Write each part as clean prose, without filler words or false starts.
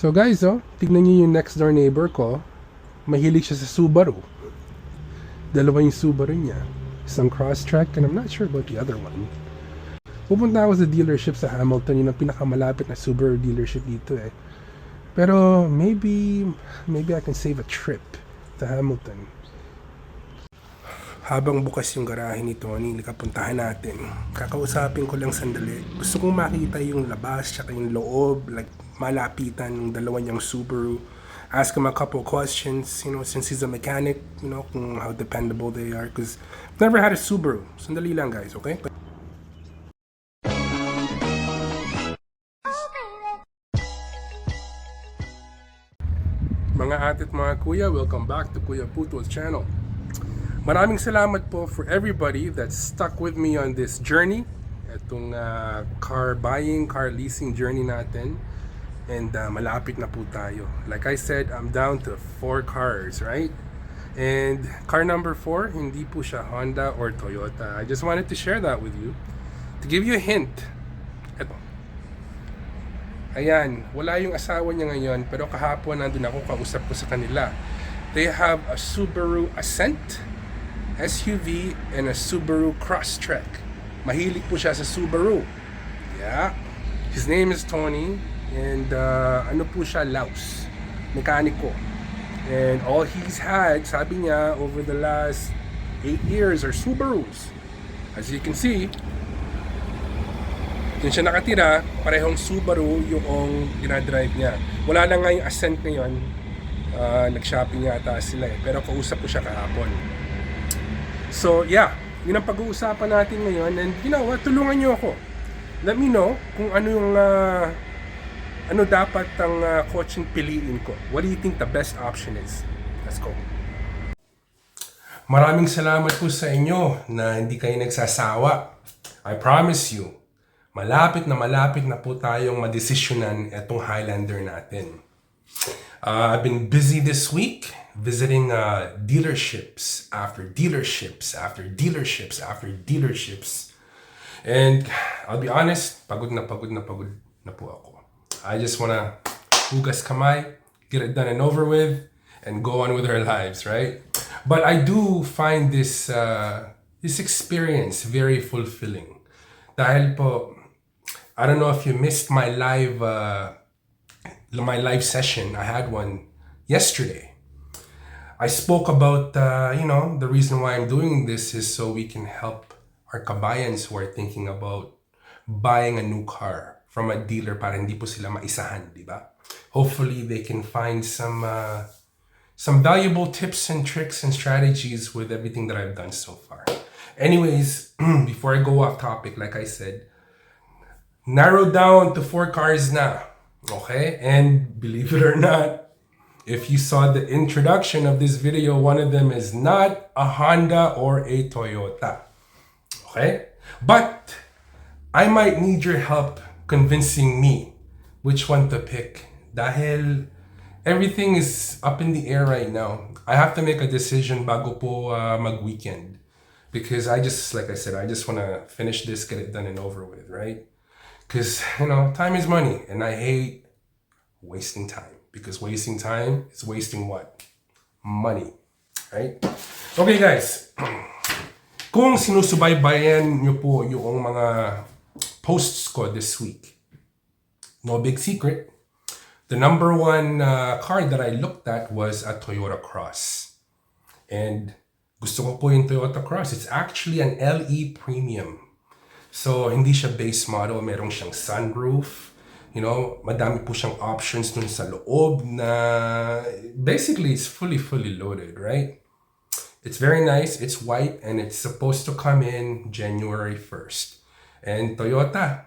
So guys, tignan niyo yung next door neighbor ko. Mahilig siya sa Subaru. Dalawa yung Subaru niya. Isang Crosstrek and I'm not sure about the other one. Pupunta ako sa dealership sa Hamilton, yun ang pinakamalapit na Subaru dealership dito eh. Pero maybe I can save a trip to Hamilton. Habang bukas yung garahe ni Tony, puntahan natin. Kakausapin ko lang sandali. Gusto kong makita yung labas, tsaka yung loob, like malapitan ng dalawa niyang Subaru. Ask him a couple questions, since he's a mechanic, kung how dependable they are. Because I've never had a Subaru. Sandali lang guys, okay? Mga ate at mga kuya, welcome back to Kuya Puto's channel. Maraming salamat po for everybody that stuck with me on this journey. Itong car buying, car leasing journey natin. And malapit na po tayo. Like I said, I'm down to 4 cars, right? And car number 4, hindi po siya Honda or Toyota. I just wanted to share that with you. To give you a hint. Ito. Ayan, wala yung asawa niya ngayon, pero kahapon nandun ako, kausap ko sa kanila. They have a Subaru Ascent SUV and a Subaru Crosstrek. Mahilig po siya sa Subaru. Yeah. His name is Tony and ano po siya, Laos. Mekaniko. And all he's had, sabi niya, over the last 8 years are Subarus. As you can see, dun siya nakatira, parehong Subaru yung dinadrive niya. Wala lang nga yung Ascent ngayon. Nag-shopping yata sila eh. Pero kausap ko siya kahapon. So yeah, yun ang pag-uusapan natin ngayon. And you know what, tulungan niyo ako. Let me know kung ano yung ano dapat ang kotseng piliin ko. What do you think the best option is? Let's go. Maraming salamat po sa inyo na hindi kayo nagsasawa. I promise you, malapit na po tayong madesisyonan itong Highlander natin. I've been busy this week visiting dealerships after dealerships after dealerships after dealerships. And I'll be honest, pagod na po ako. I just wanna hugas kamay, get it done and over with, and go on with our lives, right? But I do find this experience very fulfilling. Dahil po, I don't know if you missed my live session. I had one yesterday. I spoke about, the reason why I'm doing this is so we can help our kabayans who are thinking about buying a new car from a dealer para hindi po sila maisahan, di ba? Hopefully, they can find some valuable tips and tricks and strategies with everything that I've done so far. Anyways, before I go off topic, like I said, narrowed down to 4 cars na. Okay? And believe it or not, if you saw the introduction of this video, one of them is not a Honda or a Toyota. Okay? But I might need your help convincing me which one to pick. Dahil everything is up in the air right now. I have to make a decision bago po mag-weekend. Because like I said, I just want to finish this, get it done and over with, right? Because, time is money. And I hate wasting time. Because wasting time is wasting what? Money. Right? Okay guys. Kung sinusubaybayan nyo po yung mga posts ko this week, no big secret, the number one car that I looked at was a Toyota Cross. And gusto ko po yung Toyota Cross. It's actually an LE Premium. So, hindi siya base model. Merong siyang sunroof. Madami po siyang options dun sa loob na basically it's fully loaded, right? It's very nice. It's white and it's supposed to come in January 1st. And Toyota,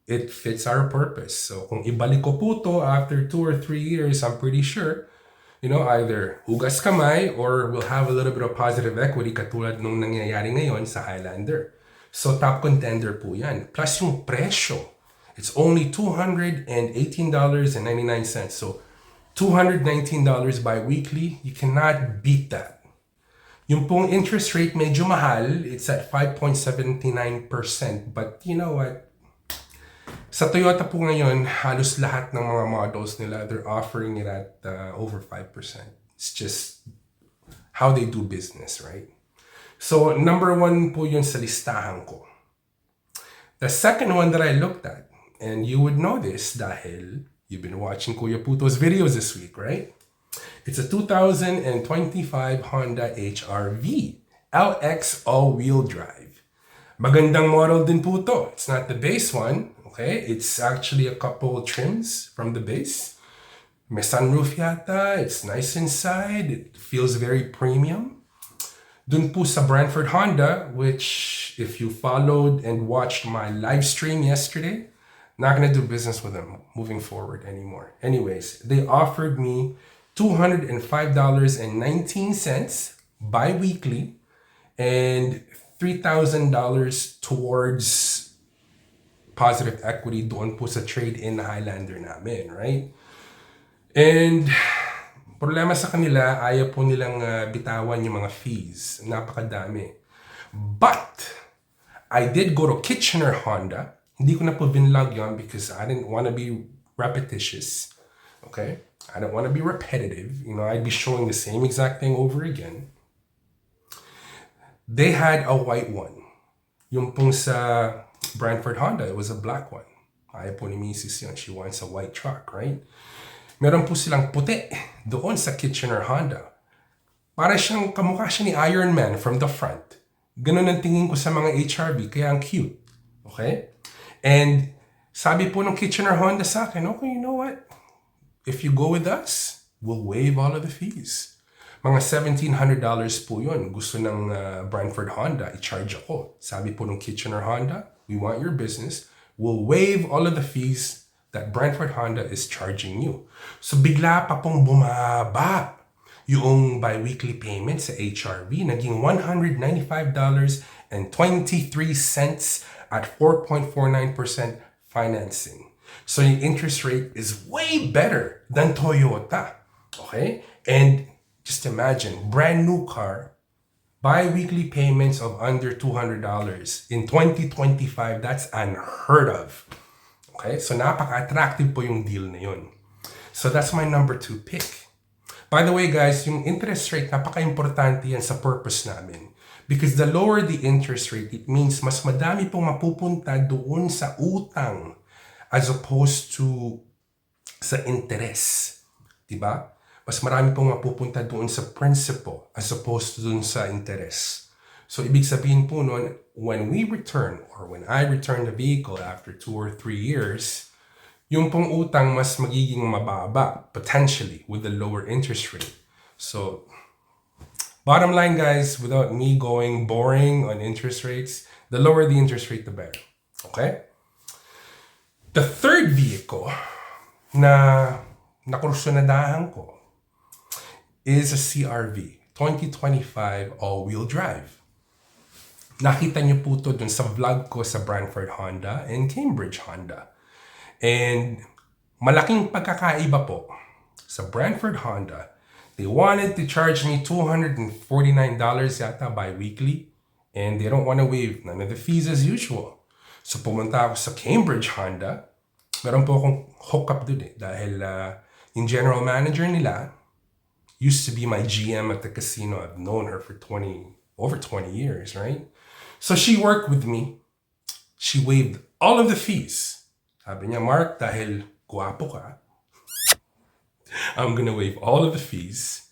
it fits our purpose. So, kung ibalik ko po to after 2 or 3 years, I'm pretty sure, either hugas kamay or we'll have a little bit of positive equity katulad nung nangyayari ngayon sa Highlander. So, top contender po yan. Plus yung presyo. It's only $218.99. So, $219 bi-weekly. You cannot beat that. Yung pong interest rate medyo mahal. It's at 5.79%. But you know what? Sa Toyota po ngayon, halos lahat ng mga models nila, they're offering it at over 5%. It's just how they do business, right? So, number one po yun sa listahan ko. The second one that I looked at, and you would know this dahil you've been watching Kuya Puto's videos this week, right? It's a 2025 Honda HR-V LX all-wheel drive. Magandang model din po to. It's not the base one, okay? It's actually a couple trims from the base. May sunroof yata. It's nice inside. It feels very premium. Dun po sa Brantford Honda, which if you followed and watched my live stream yesterday, not gonna do business with them moving forward anymore. Anyways, they offered me $205.19 bi-weekly and $3,000 towards positive equity doon po sa trade-in na Highlander namin, right? And problema sa kanila, ayaw po nilang bitawan yung mga fees. Napakadami. But, I did go to Kitchener Honda. Hindi ko na po vinlog yun because I didn't want to be repetitious. Okay? I don't want to be repetitive. You know, I'd be showing the same exact thing over again. They had a white one. Yung pong sa Brantford Honda, it was a black one. Ayaw po ni Mrs. yun. She wants a white truck, right? Meron po silang puti doon sa Kitchener Honda. Para siyang kamukha siya ni Iron Man from the front. Ganun ang tingin ko sa mga HR-V, kaya ang cute. Okay? And sabi po ng Kitchener Honda sa akin, okay, you know what? If you go with us, we'll waive all of the fees. Mga $1,700 po yun. Gusto ng Brantford Honda, i-charge ako. Sabi po ng Kitchener Honda, we want your business. We'll waive all of the fees that Brantford Honda is charging you. So bigla pa pong bumaba yung bi-weekly payment sa HR-V. Naging $195.23 at 4.49% financing. So yung interest rate is way better than Toyota. Okay? And just imagine, brand new car, bi-weekly payments of under $200 in 2025, that's unheard of. Okay? So napaka-attractive po yung deal na yun. So that's my number 2 pick. By the way guys, yung interest rate, napaka-importante yan sa purpose namin. Because the lower the interest rate, it means mas madami pong mapupunta doon sa utang as opposed to sa interest. Diba? Mas marami pong mapupunta doon sa principal as opposed to doon sa interest. So, ibig sabihin po noon, when we return or when I return the vehicle after 2 or 3 years, yung pong utang mas magiging mababa, potentially, with the lower interest rate. So, bottom line guys, without me going boring on interest rates, the lower the interest rate, the better. Okay? The third vehicle na nakursunadahan ko is a CR-V, 2025 all-wheel drive. Nakita niyo po to dun sa vlog ko sa Brantford Honda and Cambridge Honda. And malaking pagkakaiba po sa Brantford Honda, they wanted to charge me $249 yata bi-weekly and they don't want to waive none of the fees as usual. So pumunta ako sa Cambridge Honda. Meron po akong hookup dun dahil yung general manager nila used to be my GM at the casino. I've known her for over 20 years, right? So she worked with me. She waived all of the fees. Sabi niya, Mark, dahil guwapo ka, I'm gonna waive all of the fees.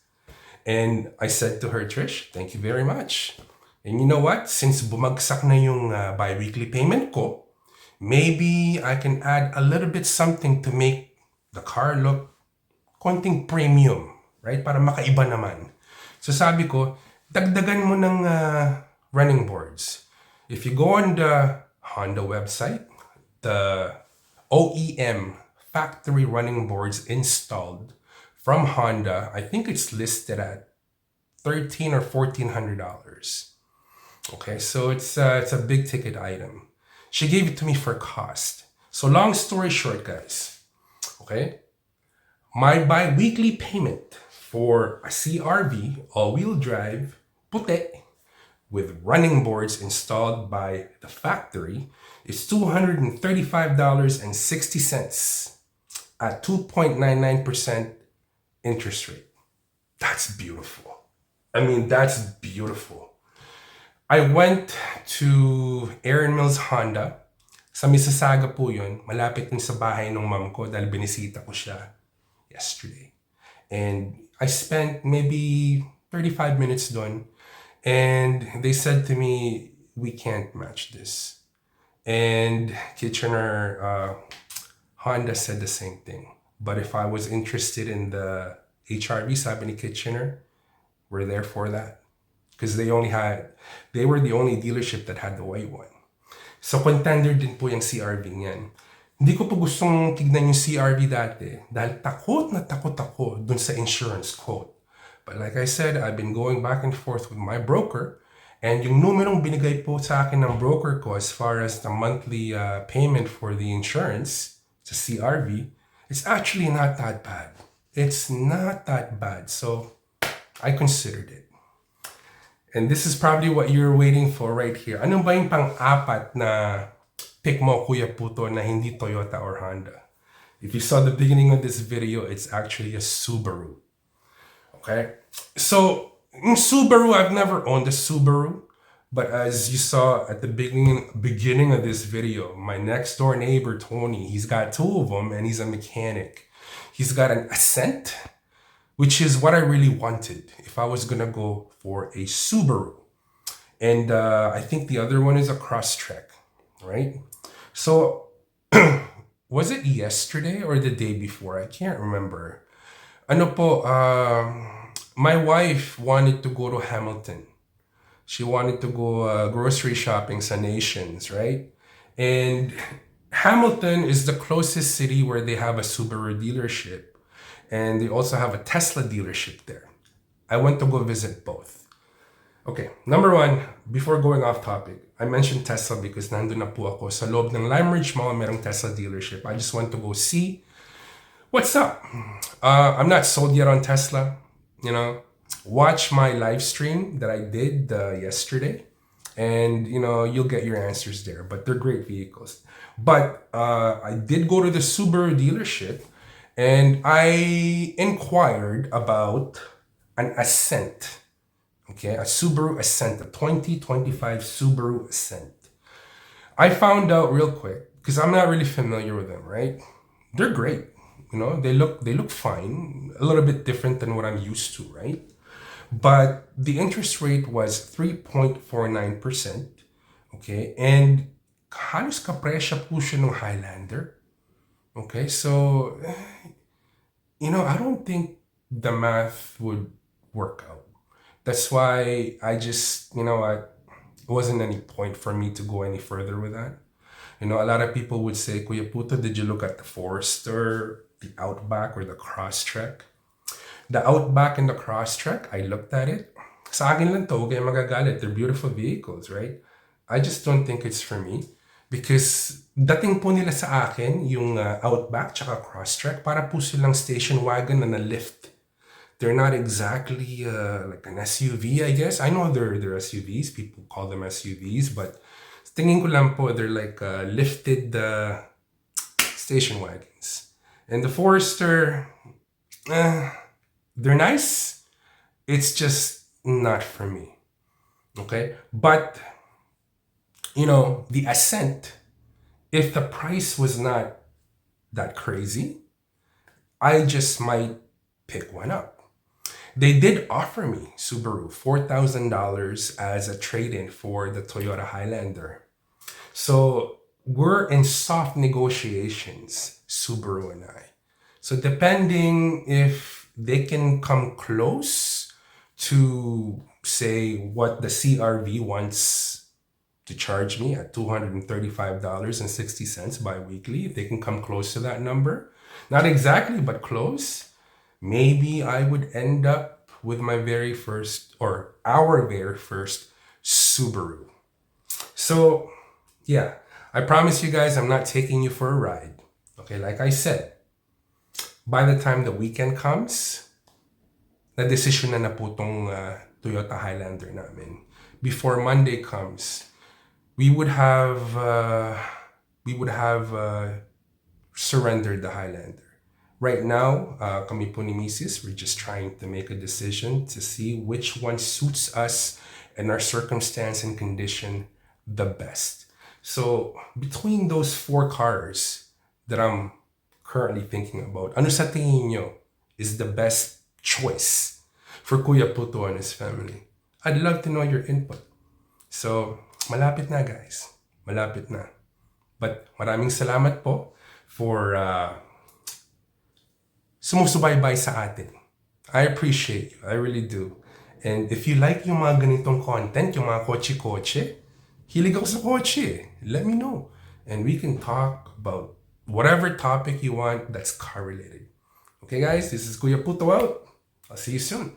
And I said to her, Trish, thank you very much. And you know what? Since bumagsak na yung bi-weekly payment ko, maybe I can add a little bit something to make the car look konting premium, right? Para makaiba naman. So sabi ko, dagdagan mo ng running boards. If you go on the Honda website, the OEM factory running boards installed from Honda, I think it's listed at $1,300 or $1,400. Okay, so it's a big ticket item. She gave it to me for cost. So long story short, guys, okay, my bi-weekly payment for a CR-V all-wheel drive puti with running boards installed by the factory is $235.60 at 2.99% interest rate. That's beautiful. I mean, that's beautiful. I went to Aaron Mills Honda. Sa Mississauga po yun. Malapit din sa bahay ng mom ko dahil binisita ko siya yesterday. And I spent maybe 35 minutes doon. And they said to me, we can't match this. And Kitchener Honda said the same thing. But if I was interested in the HRV, sabi ni Kitchener, we're there for that. Because they were the only dealership that had the white one. So contender din po yung CRV niyan. Hindi ko po gustong tignan yung CRV dati dahil takot na takot ako dun sa insurance quote. But like I said, I've been going back and forth with my broker, and yung numerong binigay po sa akin ng broker ko as far as the monthly payment for the insurance sa CRV, it's actually not that bad. It's not that bad. So I considered it. And this is probably what you're waiting for right here. Ano ba yung pang-apat na pick mo, Kuya Puto, na hindi Toyota or Honda? If you saw the beginning of this video, it's actually a Subaru. Okay? So, in Subaru, I've never owned a Subaru. But as you saw at the beginning of this video, my next door neighbor, Tony, he's got two of them and he's a mechanic. He's got an Ascent, which is what I really wanted if I was gonna go for a Subaru. And I think the other one is a Crosstrek, right? So, was it yesterday or the day before? I can't remember. Ano po, my wife wanted to go to Hamilton. She wanted to go grocery shopping sa Nations, right? And Hamilton is the closest city where they have a Subaru dealership. And they also have a Tesla dealership there. I went to go visit both. Okay, number one, before going off topic, I mentioned Tesla because nandun na po ako sa loob ng Lime Ridge Mall, merong Tesla dealership. I just went to go see what's up. I'm not sold yet on Tesla. You know, watch my live stream that I did yesterday, and you know you'll get your answers there. But they're great vehicles. But I did go to the Subaru dealership. And I inquired about an Ascent, okay, a Subaru Ascent, a 2025 Subaru Ascent. I found out real quick, because I'm not really familiar with them, right? They're great, you know, they look fine, a little bit different than what I'm used to, right? But the interest rate was 3.49%, okay, and halos kapresya po siya ng Highlander. Okay, so, you know, I don't think the math would work out. That's why I just, you know, it wasn't any point for me to go any further with that. You know, a lot of people would say, Kuya Puto, did you look at the Forester, the Outback, or the Crosstrek? The Outback and the Crosstrek, I looked at it. Sa akin lang to, huwag kayong magagalit. They're beautiful vehicles, right? I just don't think it's for me. Because dating po nila sa akin, yung Outback tsaka Crosstrek, para po silang station wagon na na-lift. They're not exactly like an SUV, I guess. I know they're SUVs. People call them SUVs. But tingin ko lang po, they're like lifted station wagons. And the Forester, they're nice. It's just not for me. Okay? But you know, the Ascent, if the price was not that crazy, I just might pick one up. They did offer me, Subaru, $4,000 as a trade-in for the Toyota Highlander. So we're in soft negotiations, Subaru and I. So depending if they can come close to, say, what the CRV wants to charge me at $235.60 bi-weekly, if they can come close to that number, not exactly, but close, maybe I would end up with my very first, or our very first, Subaru. So, yeah, I promise you guys I'm not taking you for a ride. Okay, like I said, by the time the weekend comes, na-decision na po tong Toyota Highlander namin. before Monday comes, we would have we would have surrendered the Highlander. Right now, kami po ni Mrs., we're just trying to make a decision to see which one suits us and our circumstance and condition the best. So between those four cars that I'm currently thinking about, ano sa tingin nyo is the best choice for Kuya Puto and his family? I'd love to know your input. So, malapit na guys. Malapit na. But maraming salamat po for sumusubaybay sa atin. I appreciate you. I really do. And if you like yung mga ganitong content, yung mga kotse-kotse, hilig ako sa kotse. Let me know. And we can talk about whatever topic you want that's car related. Okay guys, this is Kuya Puto out. I'll see you soon.